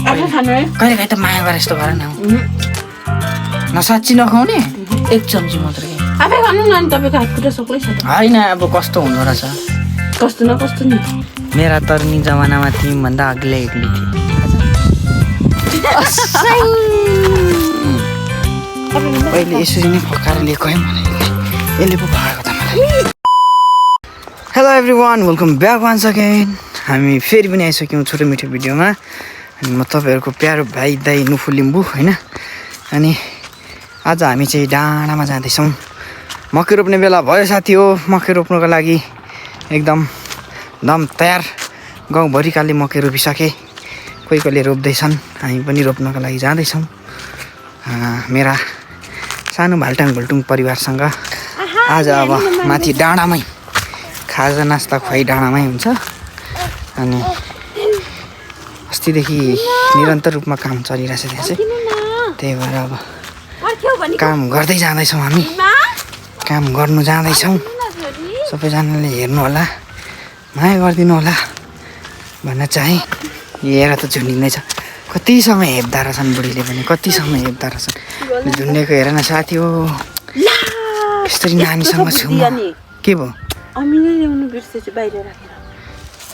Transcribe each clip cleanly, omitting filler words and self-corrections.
कहिले त माया गरेर यस्तो गर न नसाच्ची नखाउने एक चम्ची मात्रै आफै खानु न अनि तपाईँको हातखुट्टा सक्लै छ होइन अब कस्तो हुँदो रहेछ कस्तो न कस्तो नि मेरा तरुनी जमानामा तिमीभन्दा अग्लै एक्लै थिएँ पहिले यसरी नै फकाएर लिएको है मलाई यसले पो भगाएको त मलाई hello everyone welcome back once again हामी फेरि पनि आइसक्यौँ छोटो मिठो भिडियोमा अनि म तपाईँहरूको प्यारो भाइ दाइ नुफु लिम्बू होइन अनि आज हामी चाहिँ डाँडामा जाँदैछौँ मकै रोप्ने बेला भयो साथी हो मकै रोप्नुको लागि एकदम दम तयार गाउँभरिकाले मकै रोपिसके कोही कोहीले रोप्दैछन् हामी पनि रोप्नको लागि जाँदैछौँ मेरा सानो भाल्टाङ भुल्टुङ परिवारसँग आज अब माथि डाँडामै खाजा नास्ता खुवाइ डाँडामै हुन्छ अनि अस्तिदेखि निरन्तर रूपमा काम चलिरहेछ त्यहाँ चाहिँ त्यही भएर अब काम गर्दै जाँदैछौँ हामी काम गर्नु जाँदैछौँ सबैजनाले हेर्नु होला माया गरिदिनु होला भन्न चाहे हेर त झुन्डिँदैछ कति समय हेप्दा रहेछन् बुढीले पनि कति समय हेप्दा रहेछन् झुन्डेको हेर न साथी हो यसरी नानीसँग छु के भयो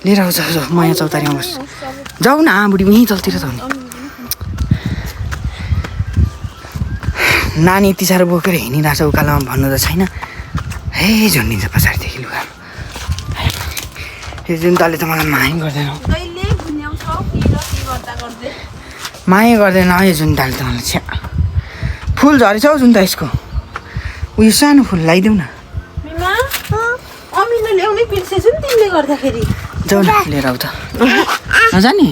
लिएर आउँछ म यहाँ चौतारीमा बस्छु जाऊ न बुढी यहीँ तलतिर त हुने नानी यति साह्रो बोकेर हिँडिरहेको छ उकालोमा भन्नु त छैन हे झुन्डिन्छ पछाडिदेखि लुगा यो जुन्ताले त मलाई माया गर्दैन माया गर्दैन यो जुन्ताले त मलाई छ्या फुल झरेछ हौ जुन्ता यसको उयो सानो फुल लगाइदेऊ न जाऊ न लिएर आऊ त नजाने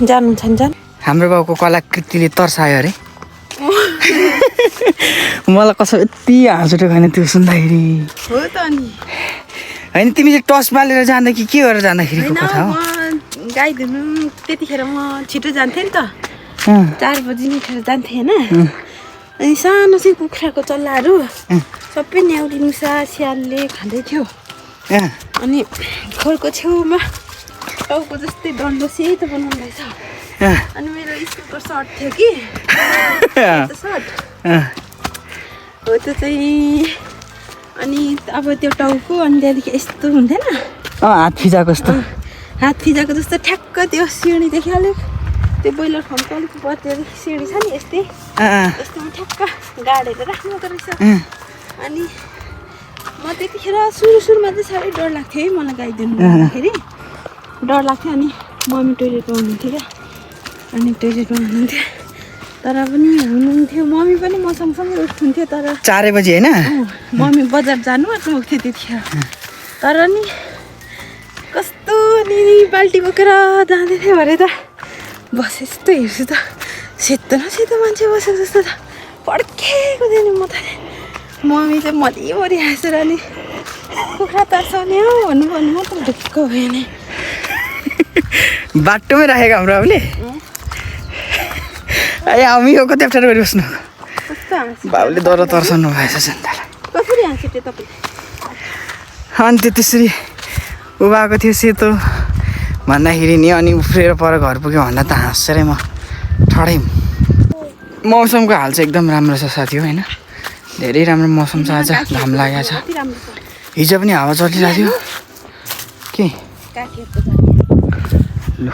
जानु छ नि हाम्रो बाउको कलाकृतिले तर्सायो अरे मलाई कसो यति हाँस उठ्यो भने त्यो सुन्दाखेरि हो त नि होइन तिमी चाहिँ टस बालेर जाँदा कि के गरेर जाँदाखेरिको कथा हो गाई धुनु त्यतिखेर म छिटो जान्थेँ नि त 4 बजी निखेर जान्थेँ होइन अनि सानो चाहिँ कुखुराको चल्लाहरू सबै न्याउली मुसा स्यालले खाँदै थियो अनि खोरको छेउमा टाउको जस्तै डन्डो सेतो बनाउनु रहेछ अनि मेरो स्कुलको सर्ट थियो कि सर्ट हो त्यो चाहिँ अनि अब त्यो टाउको अनि त्यहाँदेखि यस्तो हुन्थेन हात फिजाको जस्तो हात फिजाको जस्तो ठ्याक्क त्यो सिँढीदेखि अलिक त्यो बोइलर फार्मको अलिक बत्तीदेखि सिँढी छ नि यस्तै यस्तोमा ठ्याक्क गाडेर राख्नुको रहेछ अनि म त्यतिखेर सुरुमा चाहिँ साह्रै डर लाग्थ्यो है मलाई गाई दिनु भन्दाखेरि डर लाग्थ्यो अनि मम्मी टोइलेटमा हुनुहुन्थ्यो क्या अनि टोइलेटमा हुनुहुन्थ्यो तर पनि हुनुहुन्थ्यो मम्मी पनि म सँगसँगै उठ्नुहुन्थ्यो तर 4 बजी होइन मम्मी बजार जानु आँट्नु थियो त्यतिखेर तर नि कस्तो नि बाल्टी बोकेर जाँदै थियो भने त बस यस्तो हेर्छु त सेतो न सेतो मान्छे बसेको जस्तो त पड्केको थियो नि म त मम्मी चाहिँ मरिमरि हाँसेर अनि कुखुरा तर्साउने हो भन्नु म त ढुक्क भयो नि बाटोमै राखेको हाम्रो बाबुले हामी यो कति अप्ठ्यारो गरी बस्नु बाबुले डर तर्साउनु भएछ सन्तालाई कसरी हाँस्यो त्यो तपाईँले अनि त्यो त्यसरी उभाएको थियो सेतो भन्दाखेरि नि अनि उफ्रेर पर घर पुग्यो भन्दा त हाँसेरै म ठडै मौसमको हाल चाहिँ एकदम राम्रो छ साथी हो होइन धेरै राम्रो मौसम छ आज घाम लागेको छ हिजो पनि हावा चलिरहेको थियो के लु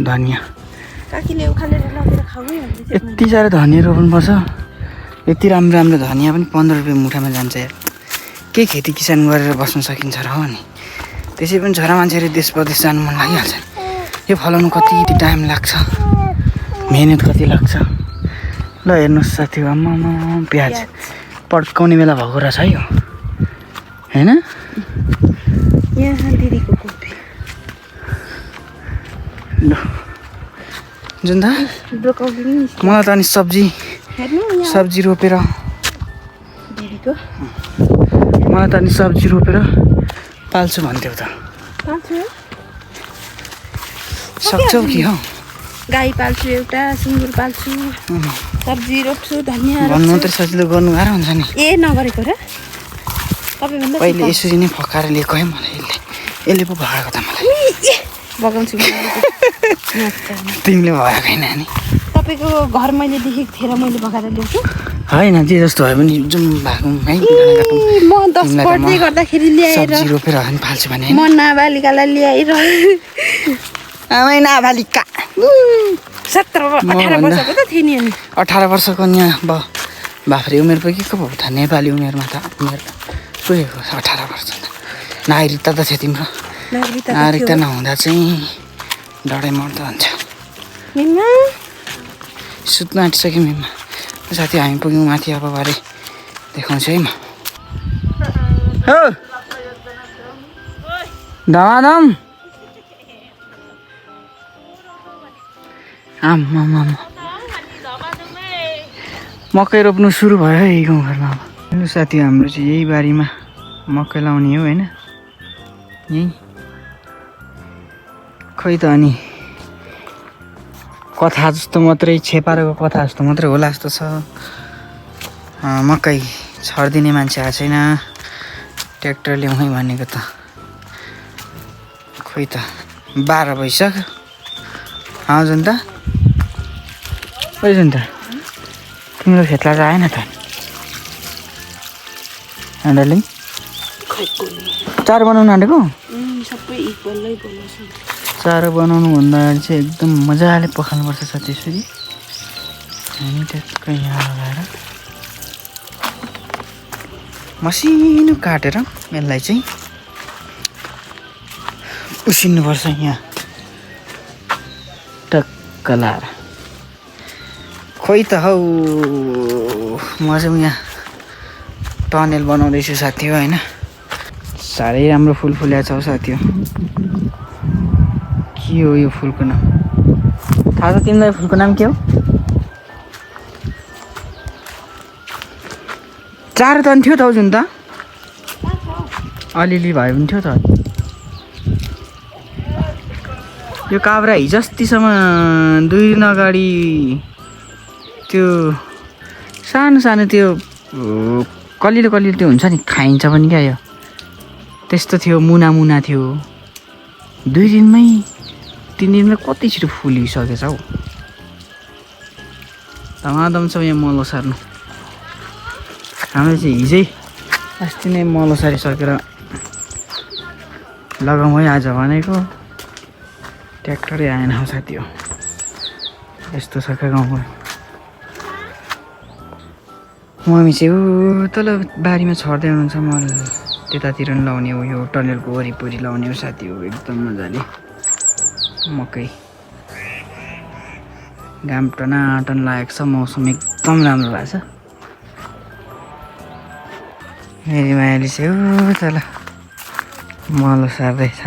धनियाँ यति साह्रो धनियाँ रोप्नुपर्छ यति राम्रो राम्रो धनियाँ पनि 15 रुपियाँ मुठामा जान्छ यार के खेती किसान गरेर बस्न सकिन्छ र हो नि त्यसै पनि छोरा मान्छेहरू देश प्रदेश जानु मन लागिहाल्छ यो फलाउनु कति टाइम लाग्छ मेहनत कति लाग्छ ल हेर्नुहोस् साथी आम्मा प्याज पड्काउने बेला भएको रहेछ है यो होइन ल जुन त मलाई त अनि सब्जी रोपेर मलाई त अनि सब्जी रोपेर पाल्छु भन्थ्यौ त सक्छौ कि हो गाई पाल्छु एउटा सुँगुर पाल्छु सब्जी रोप्छु धनियाँ भन्नु मात्रै सजिलो गर्नु गाह्रो हुन्छ नि ए नगरेको र पहिले यसरी नै फकाएर लिएको है मलाई यसले पो भगाएको त मलाई बगाउँछु तिमीले भएको होइन नि तपाईँको घर मैले देखेको थिएँ र मैले बगाएर ल्याउँछु होइन जे जस्तो भयो भने जुम भएको है म 10 बर्थडे गर्दाखेरि ल्याएर सब्जी रोपेर पनि फाल्छु भने म नाबालिकालाई ल्याएर आमै नाबालिका 18 वर्षको त थिएँ नि अनि 18 वर्षको यहाँ बाफ्रे उमेर पुगेको पो त नेपाली उमेरमा त उमेर पुगेको 18 वर्ष नागरिकता त थियो तिम्रो नागरिकता नहुँदा चाहिँ डढाइ मर्दो हुन्छ मिनमा सुत्नु आँटिसक्यो मिनमा साथी हामी पुग्यौँ माथि अब भरे देखाउँछु है म हो धमाधम आम्मामा मकै रोप्नु सुरु भयो है गाउँघरमा अब साथी हाम्रो चाहिँ यही बारीमा मकै लाउने हो होइन यही खोइ त अनि कथा जस्तो मात्रै छेपारेको कथा जस्तो मात्रै होला जस्तो छ मकै छरिदिने मान्छे आएको छैन ट्र्याक्टर ल्याउँ है भनेको त खोइ त 12 भइसक्यो आउँछ नि त ओइ त तिम्रो खेतला त आएन त डार्लिङ चारो बनाउनु आँटेको सबै इक्वलै बनाउँछु चारो बनाउनु भन्दा चाहिँ एकदम मजाले पखाल्नुपर्छ छ त्यसरी अनि ट्याक्कै यहाँ लगाएर मसिनो काटेर यसलाई चाहिँ उसिन्नुपर्छ यहाँ टक्क लाएर खोइ त हौ म चाहिँ यहाँ टनेल बनाउँदैछु साथी हो होइन साह्रै राम्रो फुल फुलेको छ हौ साथी हो के हो यो फुलको नाम थाहा छ तिमीलाई फुलको नाम के हो चारो त थियो त हौ जुन त अलिअलि भए पनि थियो त यो काभ्रा हिजोअस्तिसम्म 2 दिन अगाडि त्यो सानो सानो त्यो कलिलो कलिलो त्यो हुन्छ नि खाइन्छ पनि क्या यो त्यस्तो थियो मुना मुना थियो 2 दिनमै 3 दिनमै कति छिटो फुलिसकेछ हौ धमाधम छ यहाँ मल सार्नु हाम्रो चाहिँ हिजै अस्ति नै मल सारिसकेर लगाउँ है आज भनेको ट्र्याक्टरै आएन हौ साथी हो यस्तो छ क्या गाउँमा मम्मी चाहिँ तल बारीमा छर्दै हुनुहुन्छ मल त्यतातिर पनि लाउने हो यो टनेलको वरिपरि लाउने हो साथी हो एकदम मजाले मकै घाम टनाटन लागेको छ मौसम एकदम राम्रो भएको छ मेरी मायाले चाहिँ तल मल सार्दैछ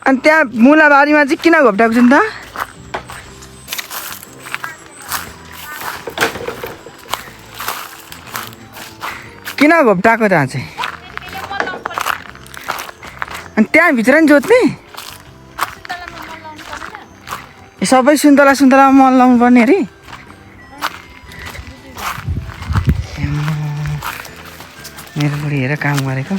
अनि त्यहाँ मुलाबारीमा चाहिँ किन घोप्टाएको छ नि त किन घोप्टाएको त्यहाँ चाहिँ अनि त्यहाँभित्र नि जोत्ने सबै सुन्तला सुन्तलामा मल लाउनु पर्ने अरे मेरो बुढी हेर काम गरेको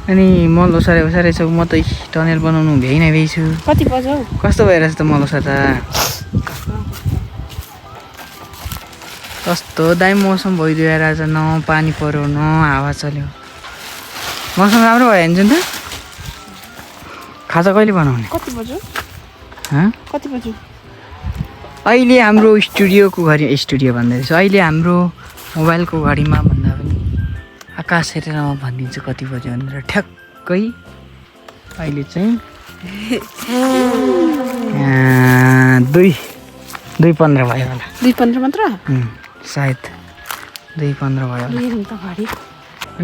अनि मल ओसारे ओसारे छ म त टनेल बनाउनु भ्याइ नै भ्याइछु कति बज्यो कस्तो भइरहेछ त मल ओसा त कस्तो दामी मौसम भइदियो आज न पानी पर्यो न हावा चल्यो मौसम राम्रो भयो भने चाहिँ त खाजा कहिले बनाउने कति बज्यो कति बज्यो अहिले हाम्रो स्टुडियोको घडी स्टुडियो भन्दैछु अहिले हाम्रो मोबाइलको घडीमा भन्दा पनि आकाश हेरेर म भनिदिन्छु कति बज्यो भनेर ठ्याक्कै अहिले चाहिँ 2:15 भयो होला 2:15 मात्र सायद 2:15 भयो होला त घडी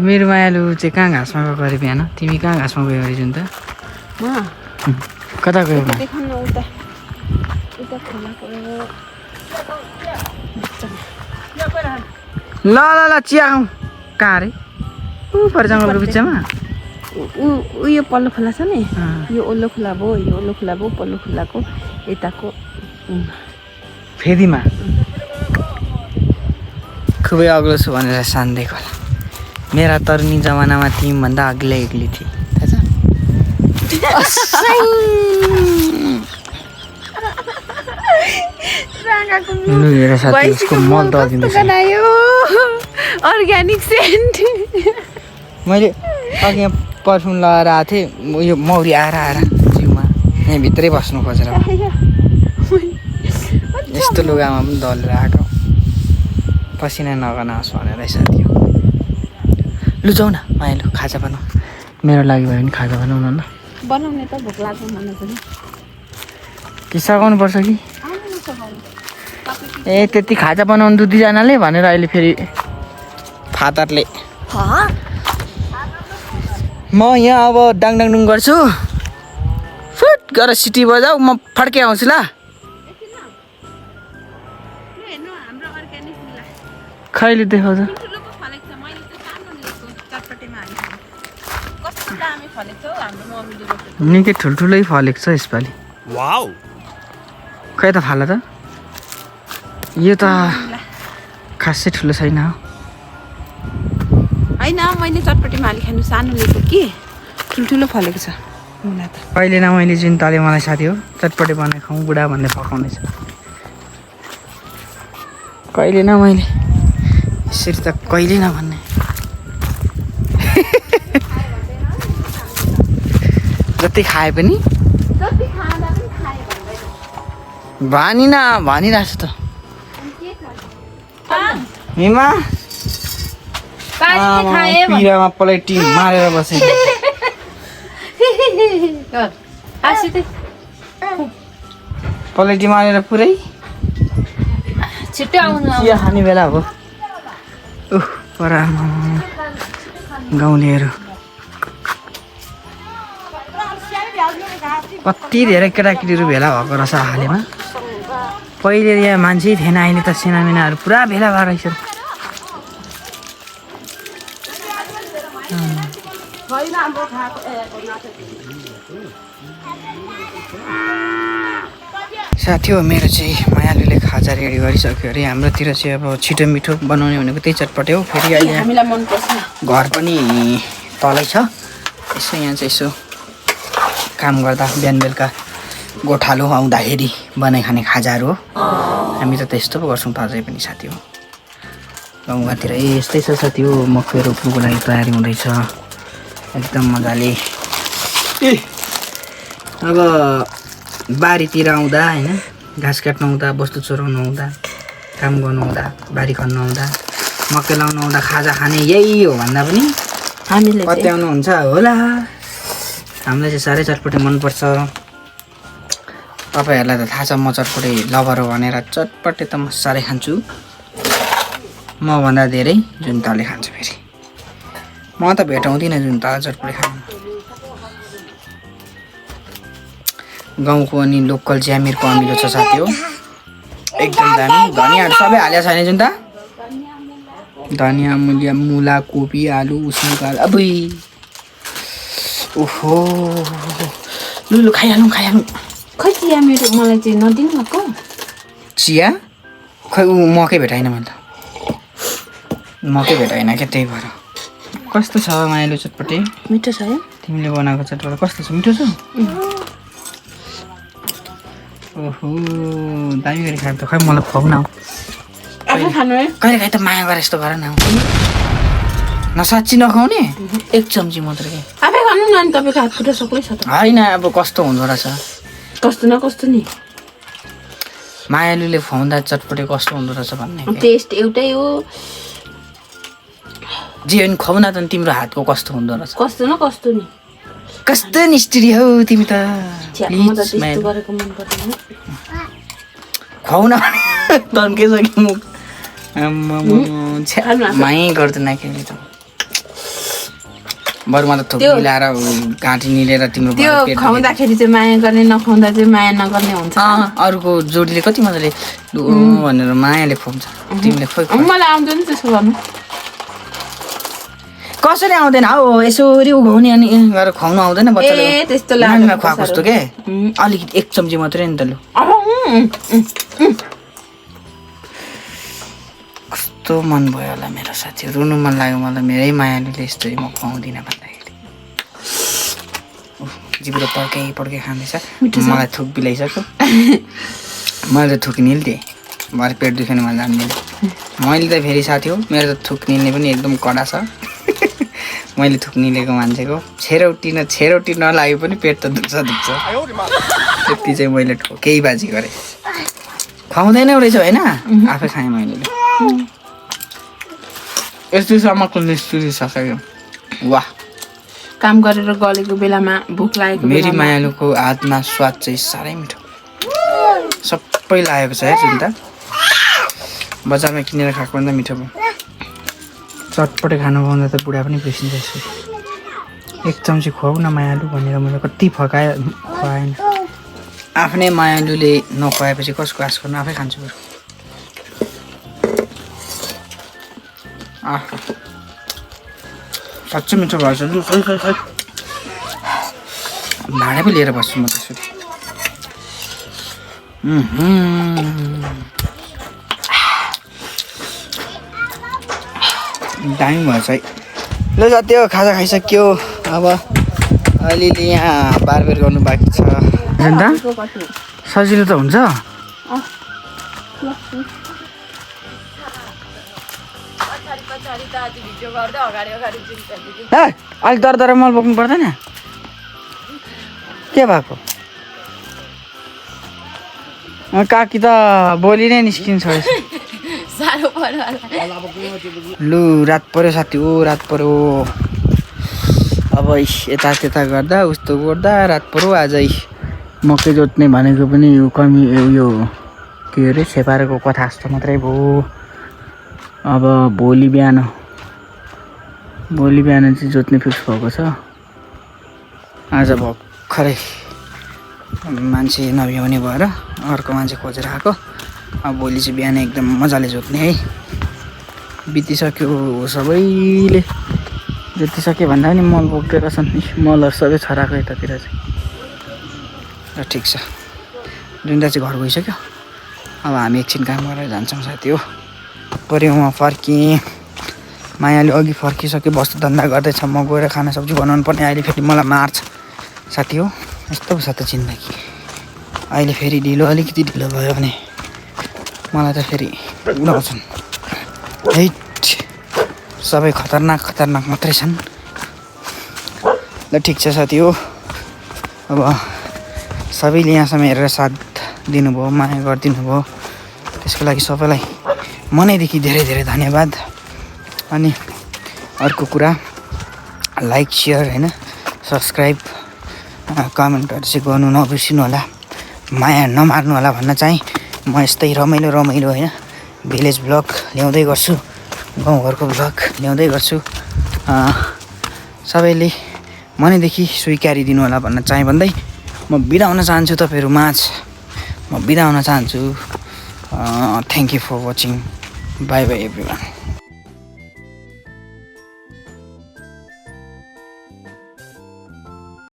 मेरो मायालु चाहिँ कहाँ घाँसमा गएको अरे बिहान तिमी कहाँ घाँसमा गयो अरे जुन त कता गयो ल ल ल चिया खाउँ कहाँ अरे पर जङ्गलको बिचमा यो पल्लो खोला छ नि यो ओल्लो खोला भयो यो ओल्लो खोला भयो पल्लो खोलाको यताको फेदीमा खुबै अग्लो छु भनेर सान्दै खोला मेरा तरुनी जमानामा तिमीभन्दा अग्लै एक्लै थिएँ थाहा छ लु हेर साथी उसको मल दलिदिँदैछ अर्ग्यानिक सेन्ट मैले अघि यहाँ पर्फ्युम लगाएर आएको थिएँ यो मौरी आएर जिउमा यहाँ भित्रै बस्नु खोजेर यस्तो लुगामा पनि दलेर आएको पसिना नगनाओस् भनेर साथी हो लु जाउँ न माया लु खाजा बनाऊ मेरो लागि भयो भने खाजा बनाउनु न बनाउने त भोक लाग्छ मलाई पनि कि सघाउनु पर्छ कि ए त्यति खाजा बनाउनु दुईजनाले भनेर अहिले फेरि फादरले म यहाँ अब डाङडुङ गर्छु फुट गरेर सिटी बजाऊ म फड्के आउँछु ल खैले देखाउँछ निकै ठुल्ठुलै फलेको छ यसपालि खै त फाला त यो त खासै ठुलो छैन होइन मैले चटपटीमा हाली खानु सानो लिएको कि ठुल्ठुलो फलेको छ मुला त कहिले न मैले जिन्ताले मलाई साथी हो चटपटी बनाइ खाउँ बुढा भन्ने पकाउँदैछ कहिले न मैले यसरी त कहिले न भन्ने जति खाए पनि भनिरहेको छु त हिमा पिरामा पलेटी मारेर बसे पलेटी मारेर पुरै छिट्टो आउनु चिया खाने बेला हो परा गाउँलेहरू कति धेरै केटाकेटीहरू भेला भएको रहेछ हालैमा पहिले यहाँ मान्छे थिएन अहिले त सेनामेनाहरू पुरा भेला भएर रहेछ साथी हो मेरो चाहिँ मायालुले खाजा रेडी गरिसक्यो अरे हाम्रोतिर चाहिँ अब छिटो मिठो बनाउने भनेको त्यही चटपटे हो फेरि अहिले हामीलाई मनपर्छ घर पनि तलै छ यसो यहाँ चाहिँ यसो काम गर्दा बिहान बेलुका गोठालो आउँदाखेरि बनाइखाने खाजाहरू हो हामी त त्यस्तो पो गर्छौँ अझै पनि साथी हो गाउँघरतिर यस्तै छ साथी हो मकै रोप्नुको लागि तयारी हुँदैछ एकदम मजाले अब बारीतिर आउँदा होइन घाँस काट्नु आउँदा वस्तु चोराउनु आउँदा काम गर्नु आउँदा बारी खन्नु आउँदा मकै लाउनु आउँदा खाजा खाने यही हो भन्दा पनि हामीले पत्याउनुहुन्छ होला हामीलाई चाहिँ साह्रै चटपटे मनपर्छ तपाईँहरूलाई त थाहा छ म चटपटे लभर हो भनेर चटपटे त म साह्रै खान्छु मभन्दा धेरै जुन्ताले खान्छ फेरि म त भेटाउँदिनँ जुन्तालाई चटपटे खानु गाउँको अनि लोकल ज्यामिरको अमिलो छ साथी हो एकदम दामी धनियाँहरू सबै हालेको छैन जुन्ता धनियाँ मुलिया मुला कोपी आलु उसिनको आलु अबै ओहो लु खाइहालौँ खै चिया मेरो मलाई चाहिँ नदिनु भएको चिया खै ऊ मकै भेटाइन मैले त मकै भेटाइन क्या त्यही भएर कस्तो छ मायालु चटपटे मिठो छ है तिमीले बनाएको चटपटे कस्तो छ मिठो छ ओहो दामी गरी खाएर त खै मलाई खुवाउ न आफै खानु है कहिले काहीँ त माया गरेर यस्तो गर न नसाँच्ची नखाउने एक चम्ची मात्र के आफै खानु न अनि तपाईँको हात खुट्टा सबै छ त होइन अब कस्तो हुँदो रहेछ कस्तो न कस्तो नि मायालुले खुवाउँदा चटपटे कस्तो हुँदो रहेछ भन्ने टेस्ट एउटै हो जे पनि खुवाउ न त तिम्रो हातको कस्तो हुँदो रहेछ कस्तो न कस्तो नि कस्तो निष्ठुरी हौ तिमी त खुवाउ न तन्किसक्यो मुख मायै गर्दैन के त बरु म त थुक मिलाएर घाँटी निलेर तिम्रो त्यो खुवाउँदाखेरि चाहिँ माया गर्ने नखुवाउँदा चाहिँ माया नगर्ने हुन्छ अरूको जोडीले कति मजाले भनेर मायाले खुवाउँछ तिमीले खोइ मलाई आउँदैन त्यसो गर्नु कसरी आउँदैन हौ यसरी उघाउने अनि गरेर खुवाउनु आउँदैन बच्चाले त्यस्तो नानीमा खुवाएको जस्तो के अलिकति एक चम्ची मात्रै नि त लु कस्तो मन भयो होला मेरो साथी रुनु मन लाग्यो मलाई मेरै मायालुले यस्तरी म खुवाउँदिनँ भन्दाखेरि जिब्रो पड्कै खाँदैछ मलाई थुक बिलाइसक्यो मैले त थुक निल्थेँ भरे पेट दुख्यो भने मैले जान्दिनँ मैले त फेरि साथी हो मेरो त थुक निल्ने पनि एकदम कडा छ मैले थुक निलेको मान्छेको छेरौटी नलागे पनि पेट त दुख्छ त्यति चाहिँ मैले ठोकै बाजी गरेँ खुवाउँदैन रहेछ होइन आफै खाएँ मैले यस्तोसम्मको निस्किसक्यो वाह काम गरेर गलेको बेलामा भोक लागेको मेरी मायालुको हातमा स्वाद चाहिँ साह्रै मिठो सबै लागेको छ है चिन्ता बजारमा किनेर खाएको भन्दा मिठो भयो चटपटे खानु पाउँदा त बुढा पनि बिर्सिन्छ यसो एक चम्ची खुवाउ न मायालु भनेर मैले कति खुवाएन आफ्नै मायालुले नखुवाएपछि कसको आश गर्नु आफै खान्छु बरु साँच्चै मिठो भएछ लु खै भाँडा पो लिएर बस्छु म त्यसरी दामी भएछ है ल जति हो खाजा खाइसक्यो अब अलिअलि यहाँ बारबेर गर्नु बाँकी छ अन्त सजिलो त हुन्छ अलिक दर मल बोक्नु पर्दैन के भएको काकी त भोलि नै निस्किन्छ लु रात पर्यो साथी हो रात पर्यो अब यता त्यता गर्दा उस्तो गर्दा रात पर्यो आजै मकै जोत्ने भनेको पनि कमी यो के अरे छेपारेको कथा जस्तो मात्रै भयो अब भोलि बिहान चाहिँ जोत्ने फिक्स भएको छ आज भर्खरै मान्छे नभ्याउने भएर अर्को मान्छे खोजेर आएको अब भोलि चाहिँ बिहान एकदम मजाले जोत्ने है बितिसक्यो सबैले जोतिसक्यो भन्दा पनि मल बोकेका छन् मलहरू सबै छराएको यतातिर चाहिँ र ठिक छ दुईवटा चाहिँ घर गइसक्यो अब हामी एकछिन काम गरेर जान्छौँ साथी हो परिवारमा फर्केँ मायाले अघि फर्किसक्यो वस्तु धन्दा गर्दैछ म गएर खाना सब्जी बनाउनु पर्ने अहिले फेरि मलाई मार्छ साथी हो यस्तो छ त जिन्दगी अहिले फेरि अलिकति ढिलो भयो भने मलाई त फेरि उडाउँछन् हेट सबै खतरनाक मात्रै छन् ल ठिक छ साथी हो अब सबैले यहाँसम्म हेरेर साथ दिनुभयो माया गरिदिनु भयो त्यसको लागि सबैलाई मनैदेखि धेरै धन्यवाद अनि अर्को कुरा लाइक सेयर होइन सब्सक्राइब कमेन्टहरू चाहिँ गर्नु नबिर्सिनु होला माया नमार्नु होला भन्न चाहिँ म यस्तै रमाइलो होइन भिलेज ब्लग ल्याउँदै गर्छु गाउँघरको ब्लग ल्याउँदै गर्छु सबैले मनैदेखि स्वीकारिदिनु होला भन्न चाहिँ भन्दै म बिदा हुन चाहन्छु तपाईँहरू माझ म बिदा हुन चाहन्छु thank you for watching bye everyone